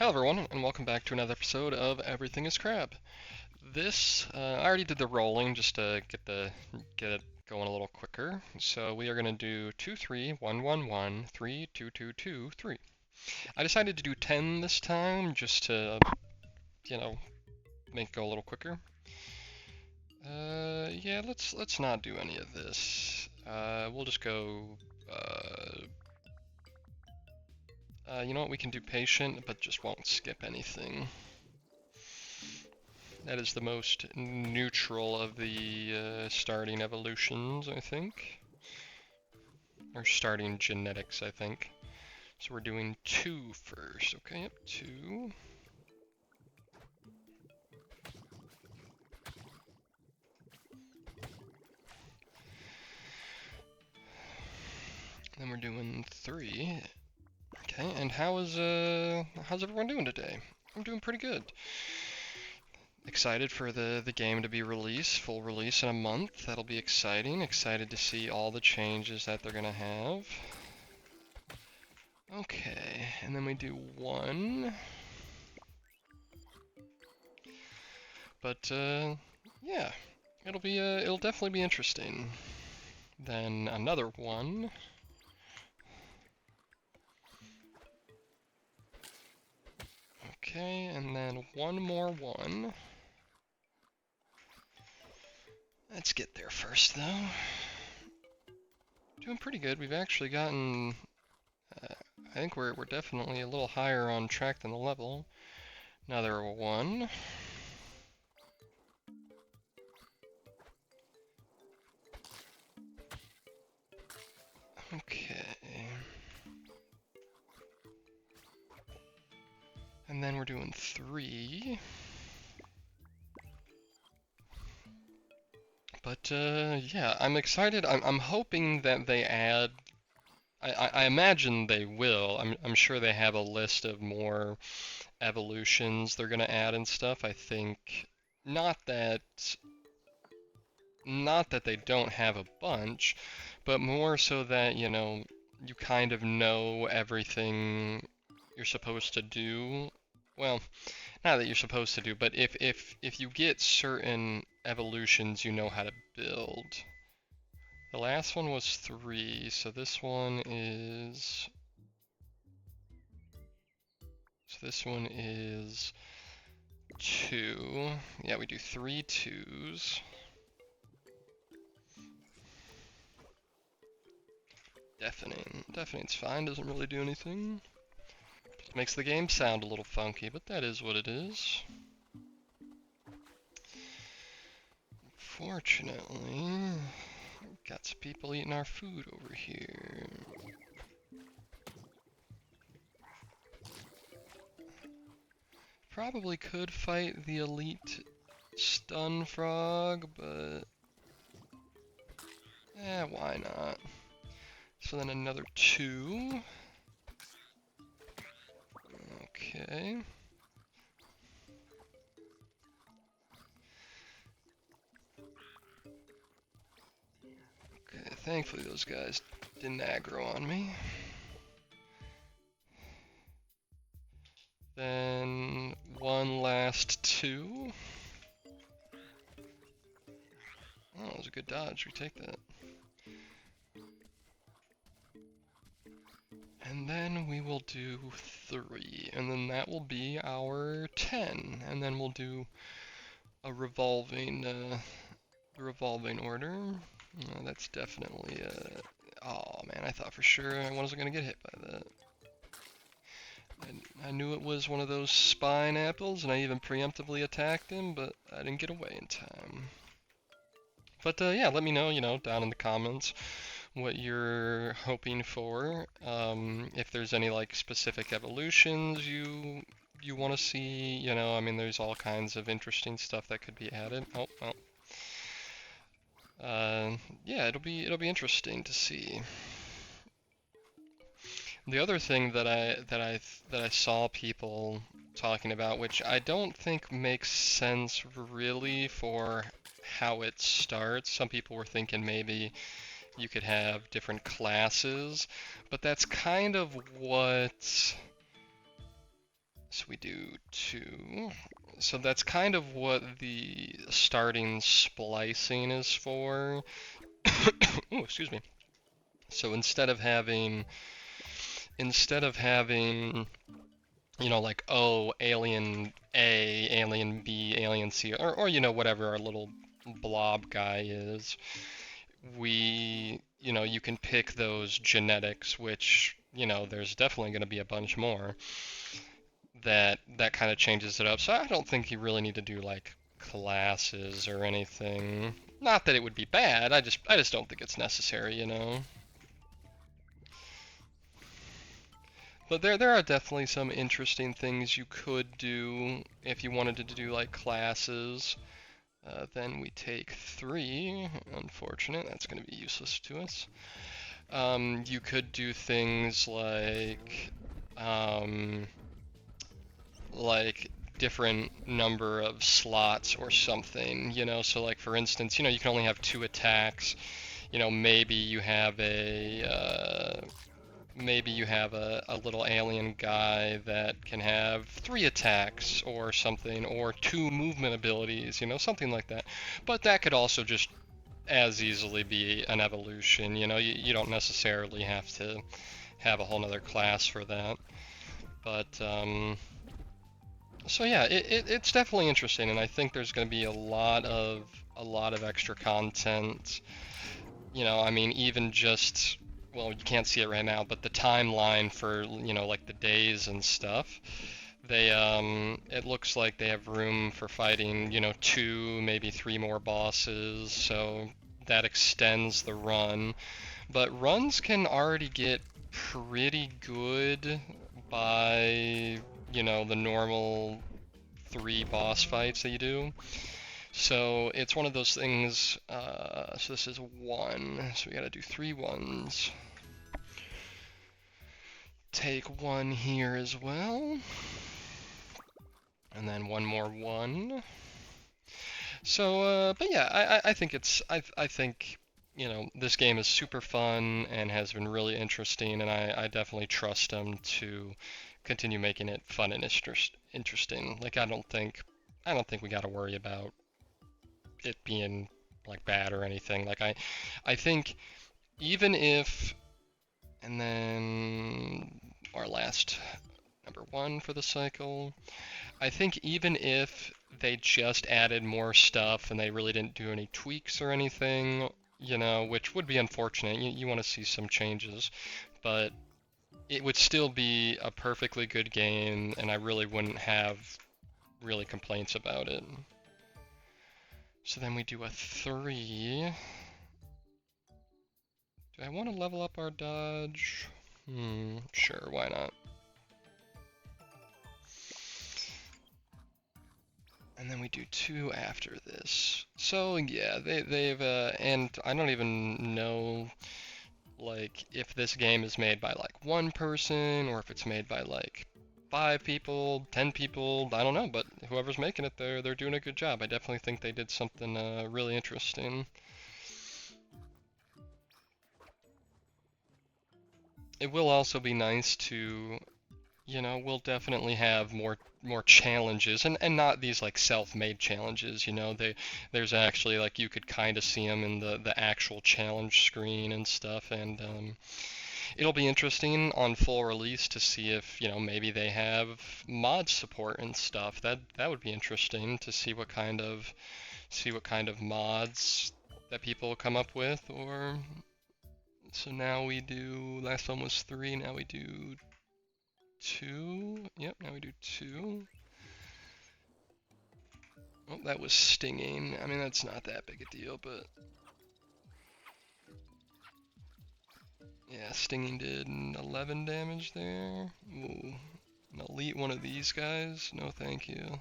Hello everyone, and welcome back to another episode of Everything is Crab. I already did the rolling just to get it going a little quicker. So we are gonna do 2 3 1 1 1 3 2 2 2 3. I decided to do 10 this time just to you know make it go a little quicker. Yeah, let's not do any of this. We'll just go. You know what? We can do patient, but just won't skip anything. That is the most neutral of the starting evolutions, I think. Or starting genetics, I think. So we're doing 2 first. Okay, yep, 2. Then we're doing 3. Okay, and how's everyone doing today? I'm doing pretty good. Excited for the game to be released, full release in a month. That'll be exciting. Excited to see all the changes that they're gonna have. Okay, and then we do 1. But yeah, it'll definitely be interesting. Then another 1. Okay, and then one more 1. Let's get there first, though. Doing pretty good. We've actually gotten. I think we're definitely a little higher on track than the level. Another 1. Okay. And then we're doing 3. But yeah, I'm excited. I'm hoping that they add. I imagine they will. I'm sure they have a list of more evolutions they're gonna add and stuff. I think not that they don't have a bunch, but more so that, you kind of know everything you're supposed to do. Well, not that you're supposed to do, but if you get certain evolutions, you know how to build. The last one was 3, so this one is 2. Yeah, we do 3 2s. Deafening's fine, doesn't really do anything. Just makes the game sound a little funky, but that is what it is. Fortunately, we've got some people eating our food over here. Probably could fight the elite stun frog, but why not? So then another 2. Okay. Okay, thankfully those guys didn't aggro on me. Then one last 2. Oh, that was a good dodge. We take that. And then we will do 3, and then that will be our 10, and then we'll do a revolving order. That's definitely oh man, I thought for sure I wasn't gonna get hit by that. I knew it was one of those spine apples, and I even preemptively attacked him, but I didn't get away in time. But yeah, let me know, down in the comments what you're hoping for. If there's any like specific evolutions you want to see, I mean, there's all kinds of interesting stuff that could be added. Oh, well. Yeah, it'll be interesting to see. The other thing that I saw people talking about, which I don't think makes sense really for how it starts. Some people were thinking maybe you could have different classes, but that's kind of what So we do 2. So that's kind of what the starting splicing is for. Oh, excuse me. So instead of having, you know, like, oh, alien A, alien B, alien C, or you know, whatever our little blob guy is, you know, you can pick those genetics, which, you know, there's definitely going to be a bunch more that kind of changes it up. So I don't think you really need to do like classes or anything. Not that it would be bad. I just don't think it's necessary, you know. But there are definitely some interesting things you could do if you wanted to do like classes. Then we take 3. Unfortunate, that's going to be useless to us. You could do things like different number of slots or something, you know. So like for instance, you know, you can only have 2 attacks. You know, maybe you have a little alien guy that can have 3 attacks or something, or 2 movement abilities, you know, something like that. But that could also just as easily be an evolution, you know. You don't necessarily have to have a whole nother class for that. But so yeah, it's definitely interesting, and I think there's going to be a lot of extra content. You know, I mean, even just, well, you can't see it right now, but the timeline for, you know, like the days and stuff, they it looks like they have room for fighting, you know, 2, maybe 3 more bosses, so that extends the run. But runs can already get pretty good by, you know, the normal 3 boss fights that you do. So it's one of those things. So this is 1, so we gotta do 3 ones. Take 1 here as well, and then 1 more 1. So, but yeah, I think I think, you know, this game is super fun and has been really interesting, and I definitely trust them to continue making it fun and interesting. Like, I don't think we got to worry about it being like bad or anything. Like, I think even if, and then our last number 1 for the cycle, I think even if they just added more stuff and they really didn't do any tweaks or anything, you know, which would be unfortunate. You want to see some changes, but it would still be a perfectly good game, and I really wouldn't have really complaints about it. So then we do a 3. Do I want to level up our dodge? Sure, why not? And then we do 2 after this. So yeah, they've and I don't even know like if this game is made by like 1 person or if it's made by like 5 people, 10 people, I don't know, but whoever's making it, they're doing a good job. I definitely think they did something really interesting. It will also be nice to, you know, we'll definitely have more challenges, and not these like self-made challenges, you know. There's actually, like, you could kind of see them in the actual challenge screen and stuff, and it'll be interesting on full release to see if, you know, maybe they have mod support and stuff. That would be interesting to see what kind of mods that people come up with. Or so now we do, last one was 3, now we do 2. Yep, now we do 2. Oh, that was stinging. I mean, that's not that big a deal, but yeah, stinging did 11 damage there. Ooh, an elite one of these guys? No, thank you.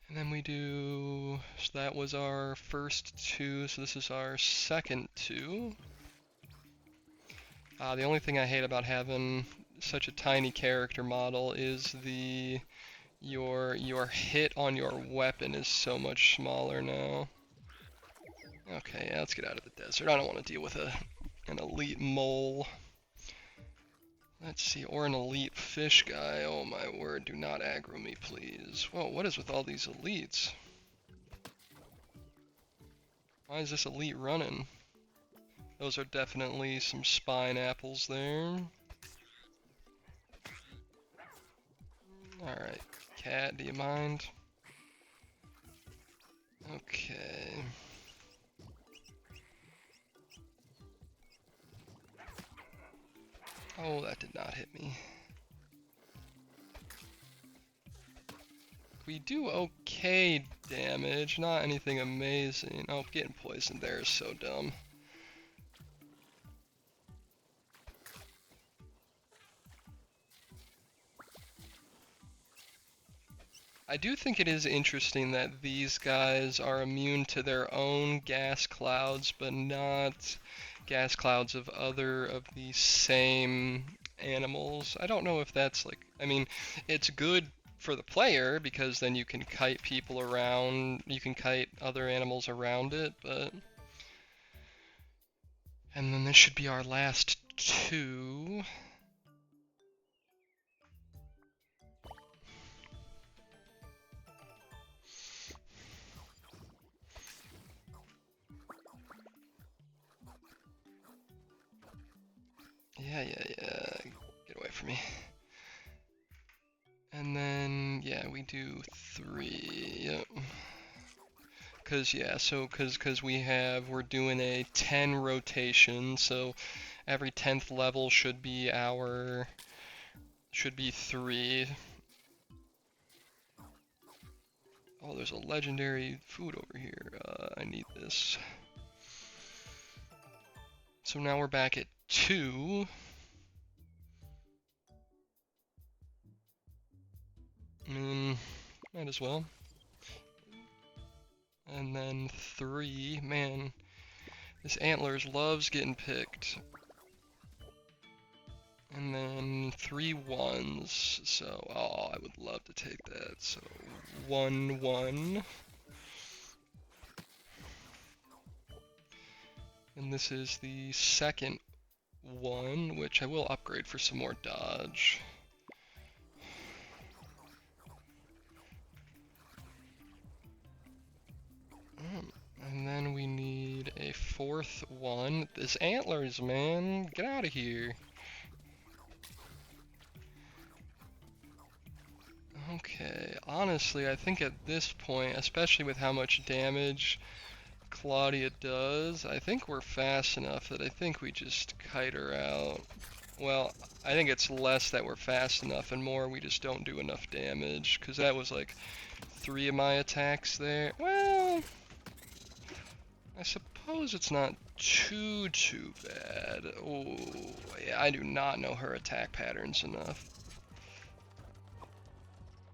And then we do, so that was our first 2, so this is our second 2. The only thing I hate about having such a tiny character model is your hit on your weapon is so much smaller now. Okay, yeah, let's get out of the desert. I don't want to deal with an elite mole. Let's see, or an elite fish guy. Oh my word, do not aggro me, please. Whoa, what is with all these elites? Why is this elite running? Those are definitely some spine apples there. Alright, cat, do you mind? Okay. Oh, that did not hit me. We do okay damage, not anything amazing. Oh, getting poisoned there is so dumb. I do think it is interesting that these guys are immune to their own gas clouds, but not gas clouds of other of the same animals. I don't know if that's like, I mean, it's good for the player because then you can kite people around, you can kite other animals around it, but... And then this should be our last two. Yeah. Get away from me. And then, yeah, we do 3. Yep. Cause we're doing a 10 rotation, so every 10th level should be 3. Oh, there's a legendary food over here. I need this. So now we're back at 2. I mean, might as well. And then 3. Man, this antlers loves getting picked. And then 3 1s. So, oh, I would love to take that. So, 1 1. And this is the second one, which I will upgrade for some more dodge. And then we need a 4th one. This antlers, man. Get out of here. Okay, honestly, I think at this point, especially with how much damage Claudia does, I think we're fast enough that I think we just kite her out. Well, I think it's less that we're fast enough and more we just don't do enough damage, because that was like 3 of my attacks there. Well, I suppose it's not too bad. Oh, yeah, I do not know her attack patterns enough.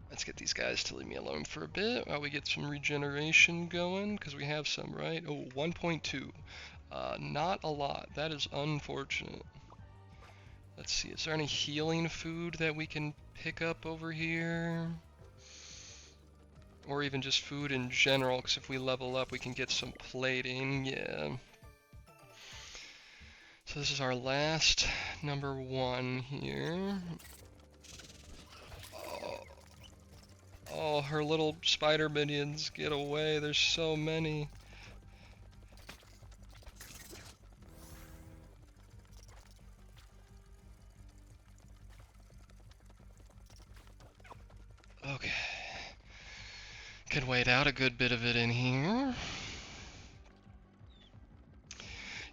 Let's get these guys to leave me alone for a bit while we get some regeneration going, because we have some, right? Oh, 1.2. Not a lot. That is unfortunate. Let's see, is there any healing food that we can pick up over here? Or even just food in general, because if we level up, we can get some plating, yeah. So this is our last number 1 here. Oh, her little spider minions, get away, there's so many. Okay. Could wait out a good bit of it in here.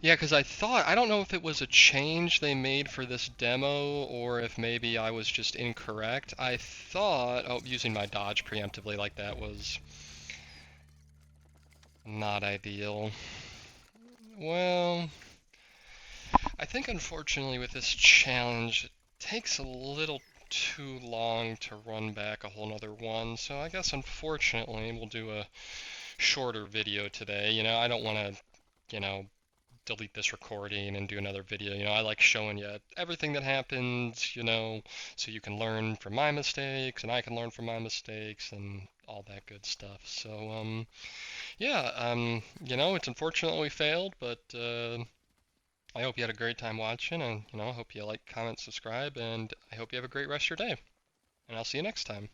Yeah, because I don't know if it was a change they made for this demo, or if maybe I was just incorrect. I thought, oh, using my dodge preemptively like that was not ideal. Well, I think unfortunately with this challenge, it takes a little too long to run back a whole nother one, so I guess unfortunately we'll do a shorter video today. You know, I don't want to, you know, delete this recording and do another video. You know, I like showing you everything that happens, you know, so you can learn from my mistakes and I can learn from my mistakes and all that good stuff. So, yeah, it's unfortunate we failed, but I hope you had a great time watching, and, I hope you like, comment, subscribe, and I hope you have a great rest of your day. And I'll see you next time.